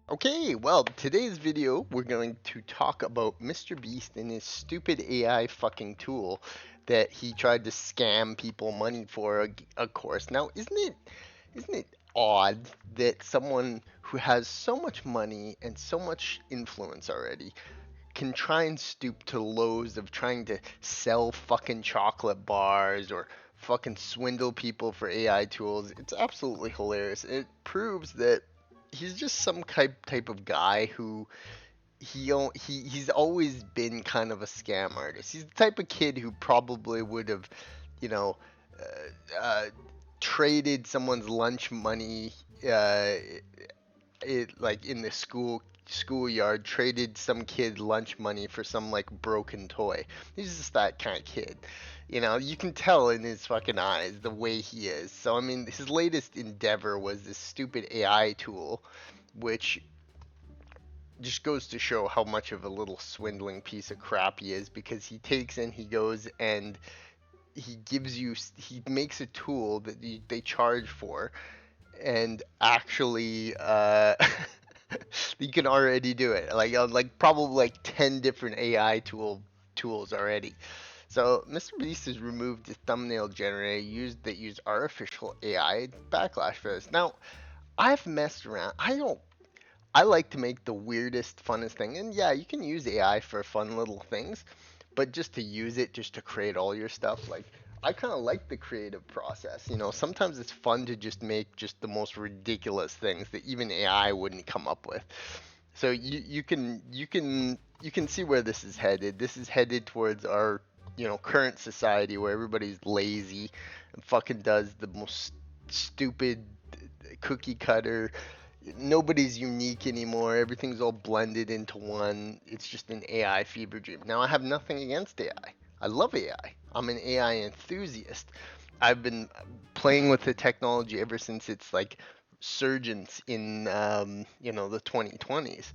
Okay, well, today's video we're going to talk about MrBeast and his stupid AI fucking tool that he tried to scam people money for a course. Now, isn't it odd that someone who has so much money and so much influence already can try and stoop to lows of trying to sell fucking chocolate bars or fucking swindle people for AI tools? It's absolutely hilarious. It proves that he's just some type of guy who he's always been kind of a scam artist. He's the type of kid who probably would have, you know, traded someone's lunch money, uh, like in the schoolyard, traded some kid lunch money for some like broken toy. He's just that kind of kid. You can tell in his fucking eyes the way he is. So I mean, his latest endeavor was this stupid AI tool, which just goes to show how much of a little swindling piece of crap he is, because he goes and he makes a tool that they charge for, and actually you can already do it like on like probably like 10 different AI tools already. So Mr. Beast has removed the thumbnail generator used artificial AI backlash for this. Now, I've messed around. I like to make the weirdest, funnest thing. And yeah, you can use AI for fun little things, but just to use it just to create all your stuff, like I kind of like the creative process. Sometimes it's fun to just make just the most ridiculous things that even AI wouldn't come up with. So you can see where this is headed. This is headed towards our current society where everybody's lazy and fucking does the most stupid cookie cutter. Nobody's unique anymore. Everything's all blended into one. It's just an AI fever dream. Now, I have nothing against AI. I love AI. I'm an AI enthusiast. I've been playing with the technology ever since its like surgence in the 2020s.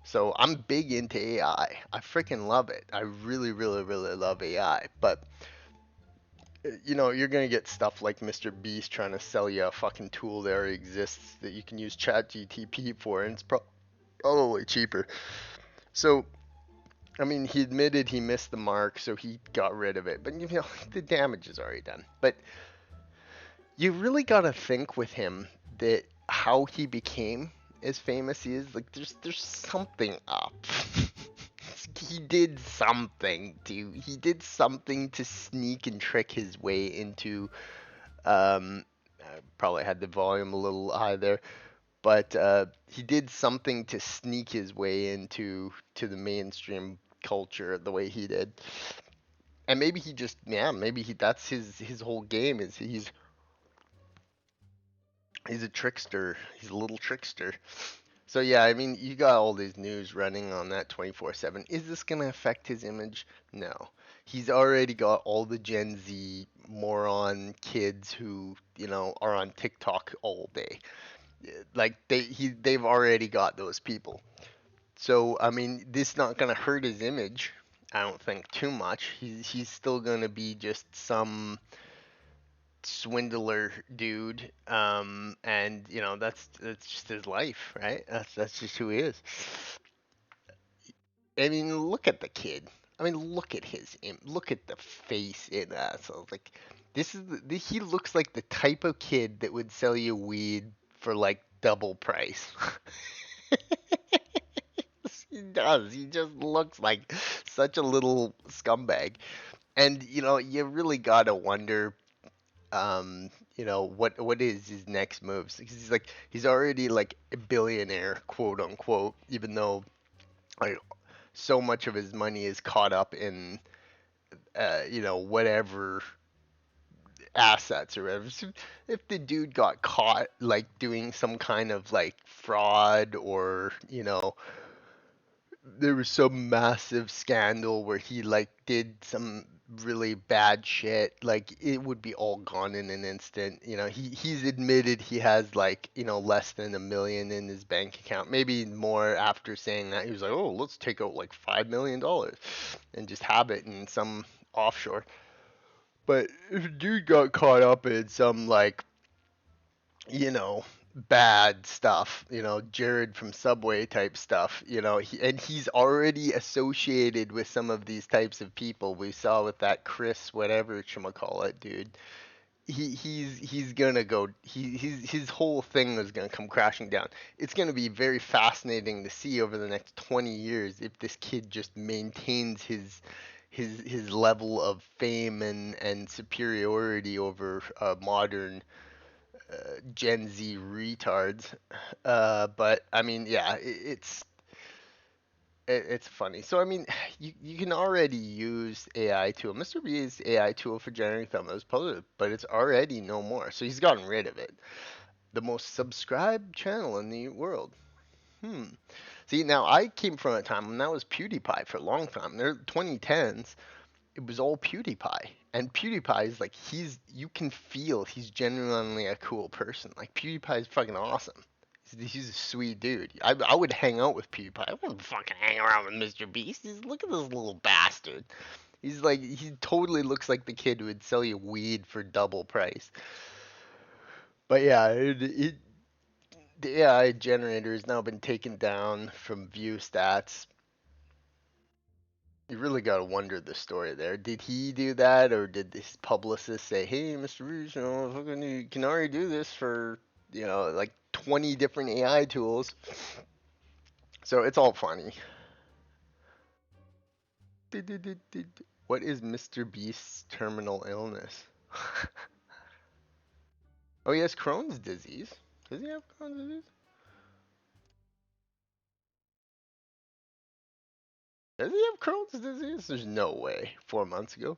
So I'm big into AI. I freaking love it. I really, really, really love AI. But you're gonna get stuff like Mr. Beast trying to sell you a fucking tool that already exists that you can use Chat GTP for, and it's probably cheaper. So, I mean, he admitted he missed the mark, so he got rid of it. But the damage is already done. But you really gotta think with him that how he became as famous he is. Like, there's something up. He did something to sneak and trick his way into. I probably had the volume a little high there, but he did something to sneak his way into the mainstream culture the way he did. And maybe he just, yeah, maybe that's his whole game is he's a trickster. He's a little trickster. So yeah, I mean, you got all these news running on that 24/7. Is this going to affect his image? No. He's already got all the Gen Z moron kids who, are on TikTok all day. Like they've already got those people. So I mean, this not going to hurt his image. I don't think too much. He's still going to be just some swindler dude, and that's just his life, right? That's just who he is. I mean, look at the kid. I mean, look at look at the face in that. So like, he looks like the type of kid that would sell you weed for like double price. He does. He just looks like such a little scumbag. And you really gotta wonder, what is his next moves? Because he's already like a billionaire, quote unquote, even though like so much of his money is caught up in whatever assets or whatever. So if the dude got caught like doing some kind of like fraud, or there was some massive scandal where he like did some really bad shit, like it would be all gone in an instant. He's admitted he has like less than $1 million in his bank account, maybe more. After saying that, he was like, oh, let's take out like $5 million and just have it in some offshore. But if a dude got caught up in some like you know bad stuff, Jared from Subway type stuff, and he's already associated with some of these types of people. We saw with that Chris, whatever call it, dude. He's gonna go. His whole thing is gonna come crashing down. It's gonna be very fascinating to see over the next 20 years if this kid just maintains his level of fame and superiority over modern Gen Z retards. But I mean, yeah, it's funny. So I mean, you can already use AI tool. Mr. B's AI tool for generating thumbnails, public, but it's already no more. So he's gotten rid of it. The most subscribed channel in the world. Hmm. See, now I came from a time when that was PewDiePie for a long time. There, 2010s, it was all PewDiePie. And PewDiePie is like you can feel he's genuinely a cool person. Like PewDiePie is fucking awesome. He's a sweet dude. I would hang out with PewDiePie. I wouldn't fucking hang around with MrBeast. Look at this little bastard. He totally looks like the kid who would sell you weed for double price. But yeah, the AI generator has now been taken down from view stats. You really gotta wonder the story there. Did he do that, or did this publicist say, "Hey, Mr. Reese, fucking you can already do this for like 20 different AI tools." So it's all funny. What is Mr. Beast's terminal illness? Oh, he has Crohn's disease. Does he have Crohn's disease? Does he have Crohn's disease? There's no way. 4 months ago,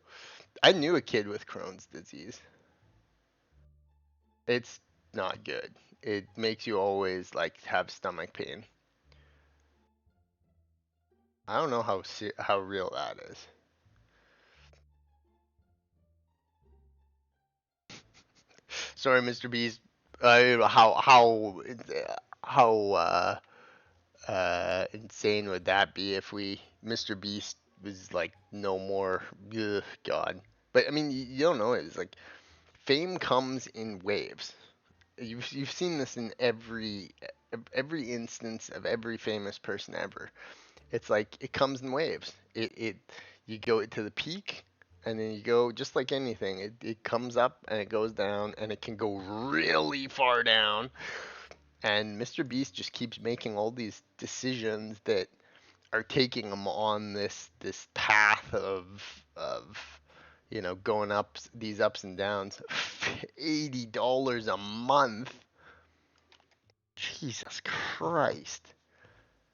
I knew a kid with Crohn's disease. It's not good. It makes you always like have stomach pain. I don't know how real that is. Sorry, Mr. Beast. How insane would that be if Mr. Beast was like no more? Ugh, God. But I mean, you don't know it. It's like fame comes in waves. You've seen this in every instance of every famous person ever. It's like it comes in waves. It you go to the peak and then you go just like anything. It comes up and it goes down and it can go really far down. And Mr. Beast just keeps making all these decisions that are taking him on this path of going up these ups and downs. $80 a month. Jesus Christ.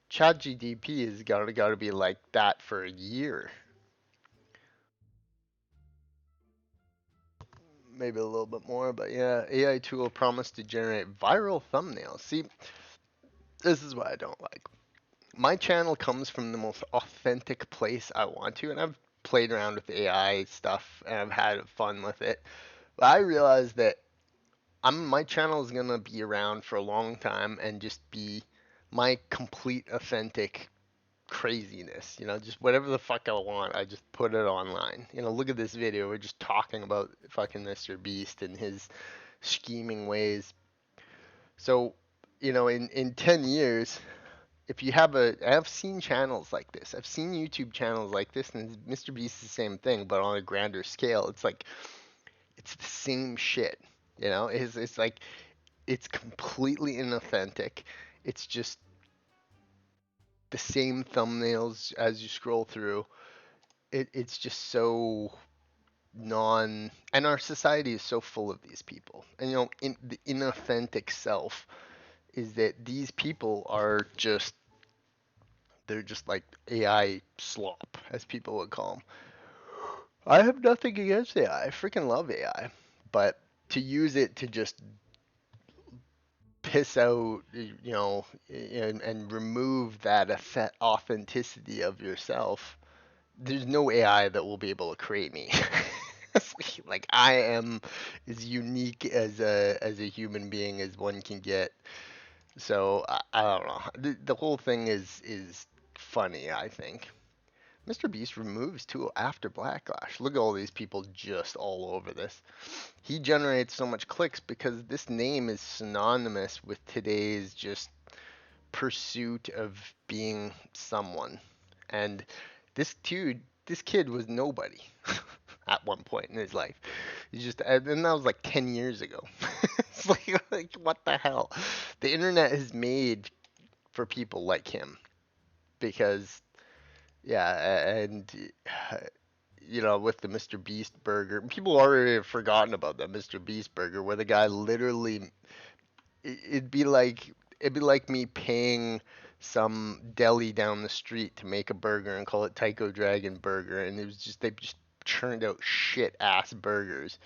Chat GTP has got to be like that for a year, maybe a little bit more. But yeah, AI tool promised to generate viral thumbnails. See, this is what I don't like. My channel comes from the most authentic place I want to, and I've played around with AI stuff and I've had fun with it. But I realize that my channel is gonna be around for a long time and just be my complete authentic craziness, just whatever the fuck I want, I just put it online. Look at this video. We're just talking about fucking Mr. Beast and his scheming ways. So, in 10 years, if you have I've seen channels like this. I've seen YouTube channels like this, and Mr. Beast is the same thing, but on a grander scale. It's like, it's the same shit. It's like, it's completely inauthentic. It's just the same thumbnails as you scroll through. It's just so and our society is so full of these people. And the inauthentic self is that these people are they're just like AI slop, as people would call them. I have nothing against AI. I freaking love AI, but to use it to just piss out, and remove that authenticity of yourself, there's no AI that will be able to create me. Like I am as unique as a human being as one can get. So I don't know. The whole thing is funny, I think. Mr. Beast removes tool after backlash. Look at all these people just all over this. He generates so much clicks because this name is synonymous with today's just pursuit of being someone. And this kid was nobody at one point in his life. He's just, and that was like 10 years ago. It's like, what the hell? The internet is made for people like him because, yeah, and with the Mr. Beast burger, people already have forgotten about that Mr. Beast burger where the guy literally, it'd be like me paying some deli down the street to make a burger and call it Tycho Dragon Burger, and it was just they just churned out shit ass burgers.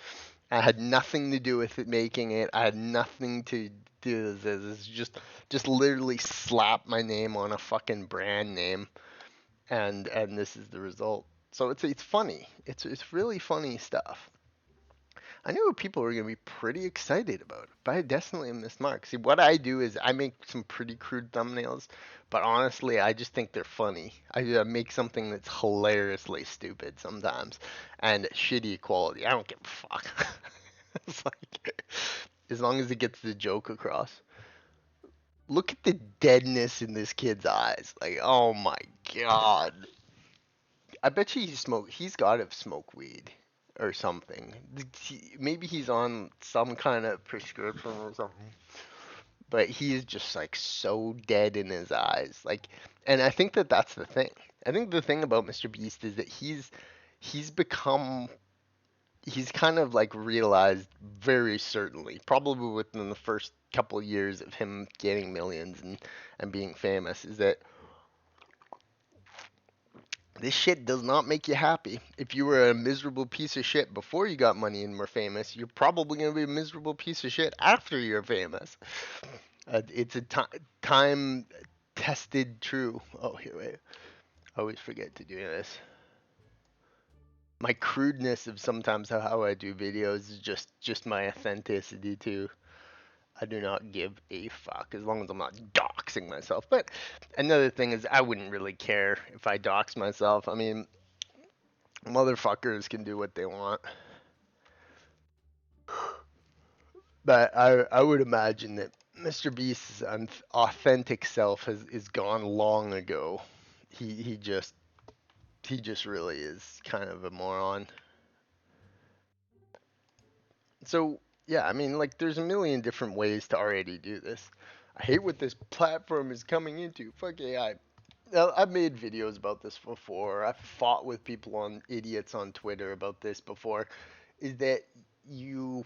I had nothing to do with it making it. I had nothing to do with this. It's just literally slap my name on a fucking brand name, and this is the result. So it's funny. It's really funny stuff. I knew people were going to be pretty excited about it, but I definitely missed mark. See, what I do is I make some pretty crude thumbnails, but honestly, I just think they're funny. I make something that's hilariously stupid sometimes and shitty quality. I don't give a fuck. It's like, as long as it gets the joke across. Look at the deadness in this kid's eyes. Like, oh my god. I bet you he's got to smoke weed or something. Maybe he's on some kind of prescription or something. But he's just like so dead in his eyes. Like, and I think that that's the thing. I think the thing about Mr. Beast is that he's become he's kind of like realized very certainly, probably within the first couple years of him getting millions and being famous, is that this shit does not make you happy. If you were a miserable piece of shit before you got money and were famous, you're probably going to be a miserable piece of shit after you're famous. It's a time tested true. Oh, here, wait. I always forget to do this. My crudeness of sometimes how I do videos is just my authenticity too. I do not give a fuck as long as I'm not doxing myself. But another thing is I wouldn't really care if I dox myself. I mean, motherfuckers can do what they want. But I would imagine that Mr. Beast's authentic self is gone long ago. He just really is kind of a moron. So yeah, I mean, like there's a million different ways to already do this. I hate what this platform is coming into. Fuck AI. Now, I've made videos about this before. I've fought with people on idiots on Twitter about this before. Is that you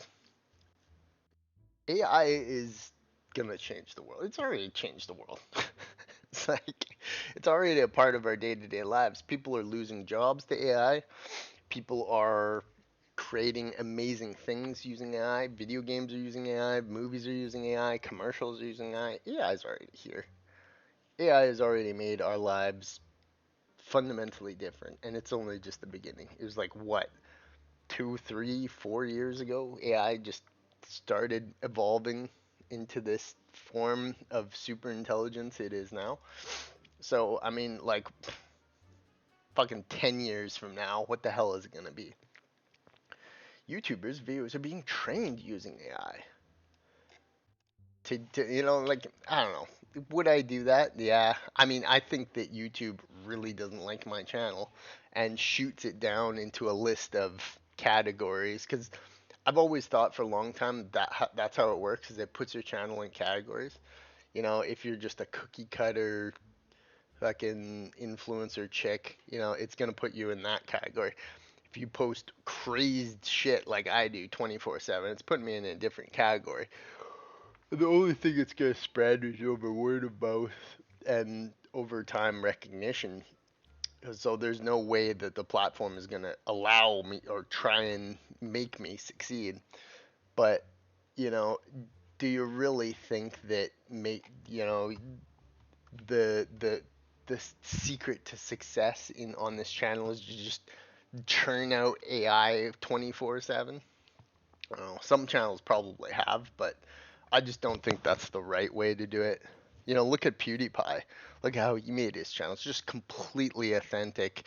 AI is gonna change the world. It's already changed the world. It's like it's already a part of our day-to-day lives. People are losing jobs to AI. People are creating amazing things using AI. Video games are using AI. Movies are using AI. Commercials are using AI. AI is already here. AI has already made our lives fundamentally different, and it's only just the beginning. It was like what 2, 3, 4 years ago, AI just started evolving into this form of super intelligence it is now. So, I mean, like, fucking 10 years from now, what the hell is it going to be? YouTubers' videos are being trained using AI. Like, I don't know. Would I do that? Yeah. I mean, I think that YouTube really doesn't like my channel and shoots it down into a list of categories because I've always thought for a long time that that's how it works is it puts your channel in categories. If you're just a cookie cutter fucking influencer chick, it's gonna put you in that category. If you post crazed shit like I do 24/7, it's putting me in a different category. The only thing it's gonna spread is over word of mouth and over time recognition. So there's no way that the platform is gonna allow me or try and make me succeed. But you know, do you really think that the the secret to success in on this channel is to just churn out AI 24/7? I don't know. Some channels probably have, but I just don't think that's the right way to do it. You know, look at PewDiePie. Look how he made his channel. It's just completely authentic.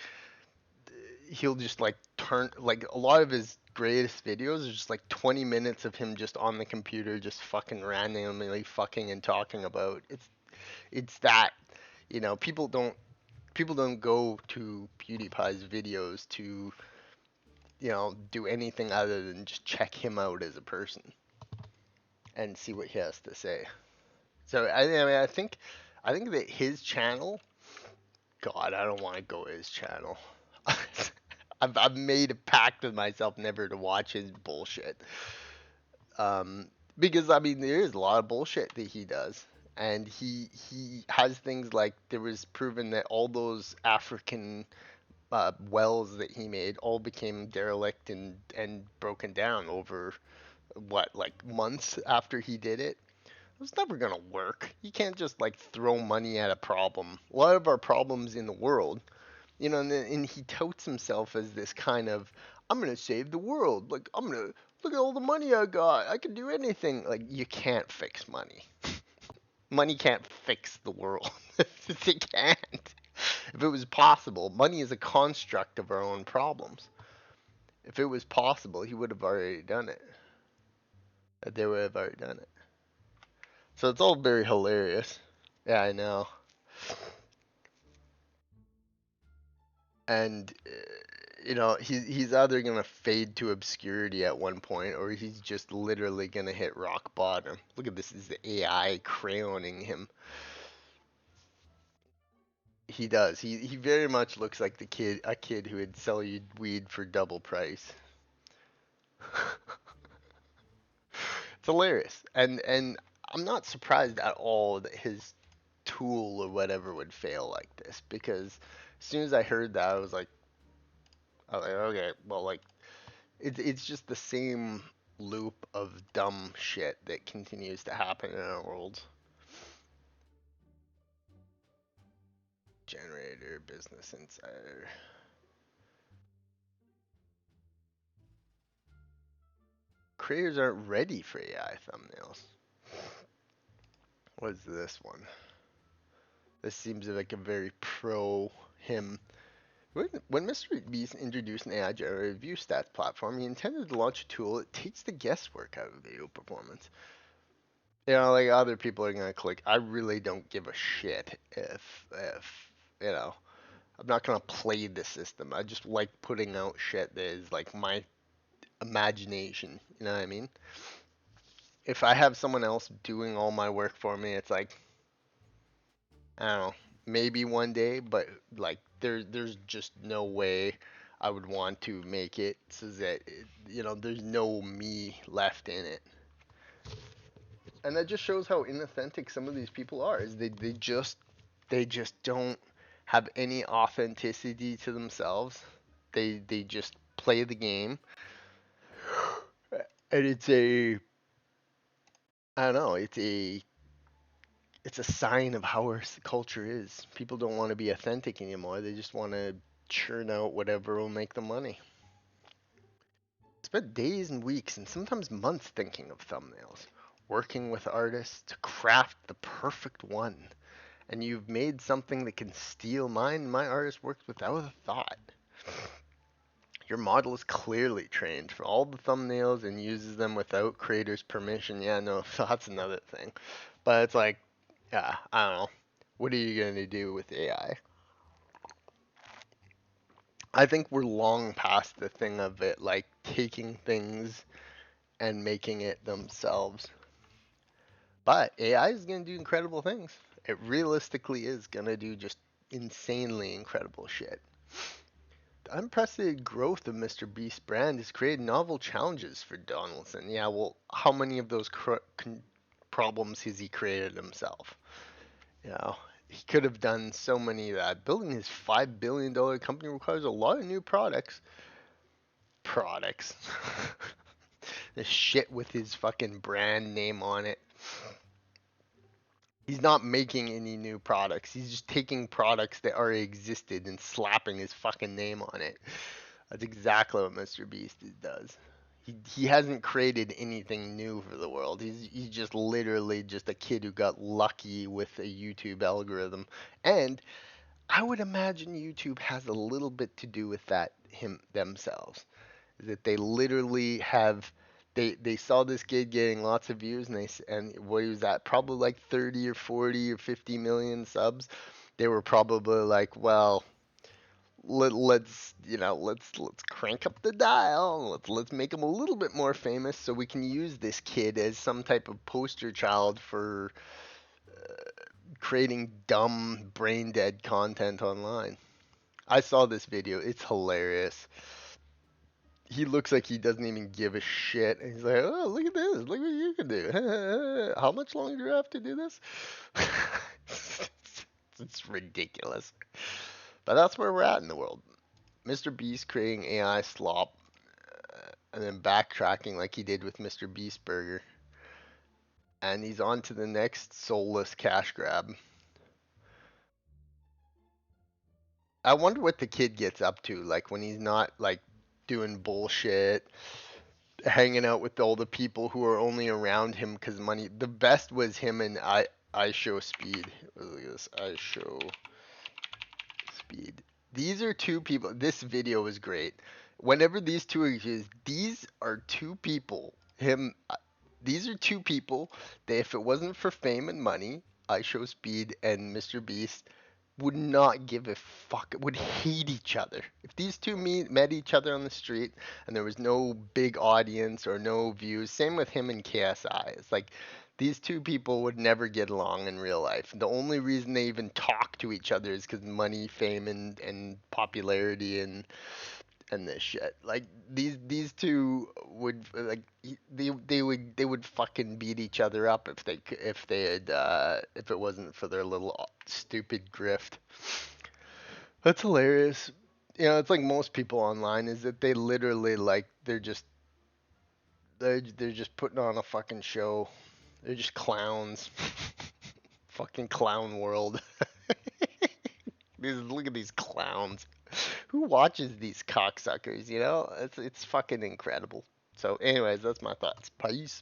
He'll just like turn like a lot of his greatest videos are just like 20 minutes of him just on the computer just fucking randomly fucking and talking about it's that, you know, people don't go to PewDiePie's videos to, you know, do anything other than just check him out as a person and see what he has to say. So I mean I think that his channel, God, I don't want to go to his channel. I've made a pact with myself never to watch his bullshit. Um, because I mean there is a lot of bullshit that he does, and he has things like there was proven that all those African wells that he made all became derelict and broken down over what, like months after he did it. It's never gonna work. You can't just like throw money at a problem. A lot of our problems in the world, you know, and he touts himself as this kind of, I'm gonna save the world. Like I'm gonna look at all the money I got. I can do anything. Like you can't fix money. Money can't fix the world. It can't. If it was possible, money is a construct of our own problems. If it was possible, he would have already done it. They would have already done it. So it's all very hilarious. Yeah, I know. And you know, he's either gonna fade to obscurity at one point, or he's just literally gonna hit rock bottom. Look at this, is the AI crayoning him. He does. He very much looks like a kid who would sell you weed for double price. It's hilarious, and I'm not surprised at all that his tool or whatever would fail like this, because as soon as I heard that, I was like, okay, well, like it's just the same loop of dumb shit that continues to happen in our world. Generator, Business Insider. Creators aren't ready for AI thumbnails. What's this one? This seems like a very pro him. When Mr. Beast introduced an AI generated view stats platform, he intended to launch a tool that takes the guesswork out of video performance. You know, like other people are gonna click. I really don't give a shit if you know. I'm not gonna play the system. I just like putting out shit that is like my imagination. You know what I mean? If I have someone else doing all my work for me, it's like I don't know, maybe one day, but like there's just no way I would want to make it so that you know there's no me left in it. And that just shows how inauthentic some of these people are. Is they just don't have any authenticity to themselves. They just play the game, and I don't know, it's a sign of how our culture is. People don't want to be authentic anymore. They just want to churn out whatever will make them money. Spent days and weeks and sometimes months thinking of thumbnails, working with artists to craft the perfect one. And you've made something that can steal mine. My artist works without a thought. Your model is clearly trained for all the thumbnails and uses them without creator's permission. Yeah, no, that's another thing. But it's like, yeah, I don't know. What are you going to do with AI? I think we're long past the thing of it like taking things and making it themselves. But AI is going to do incredible things. It realistically is going to do just insanely incredible shit. The unprecedented growth of MrBeast's brand has created novel challenges for Donaldson. Yeah, well, how many of those problems has he created himself? You know, he could have done so many of that. Building his $5 billion company requires a lot of new products. Products. The shit with his fucking brand name on it. He's not making any new products. He's just taking products that already existed and slapping his fucking name on it. That's exactly what MrBeast does. He hasn't created anything new for the world. He's just literally just a kid who got lucky with a YouTube algorithm. And I would imagine YouTube has a little bit to do with that him themselves. That they literally have they saw this kid getting lots of views and and what was that, probably like 30 or 40 or 50 million subs. They were probably like, well, let's crank up the dial. Let's make him a little bit more famous so we can use this kid as some type of poster child for creating dumb brain dead content online. I saw this video. It's hilarious. He looks like he doesn't even give a shit. And he's like, "Oh, look at this! Look what you can do! How much longer do you have to do this?" It's ridiculous. But that's where we're at in the world. Mr. Beast creating AI slop, and then backtracking like he did with Mr. Beast Burger, and he's on to the next soulless cash grab. I wonder what the kid gets up to, like when he's not like doing bullshit, hanging out with all the people who are only around him because money. The best was him and I show speed. Look at this. I show speed. These are two people. This video is great. Whenever these two exist, these are two people. These are two people that if it wasn't for fame and money, I show speed and Mr. Beast would not give a fuck, would hate each other. If these two met each other on the street and there was no big audience or no views, same with him and KSI. It's like these two people would never get along in real life. The only reason they even talk to each other is because money, fame, and popularity and this shit. Like these two would like they would fucking beat each other up if they had if it wasn't for their little stupid grift. That's hilarious. You know, it's like most people online is that they literally like they're just putting on a fucking show. They're just clowns. Fucking clown world. Look at these clowns. Who watches these cocksuckers, you know? It's fucking incredible. So anyways, that's my thoughts. Peace.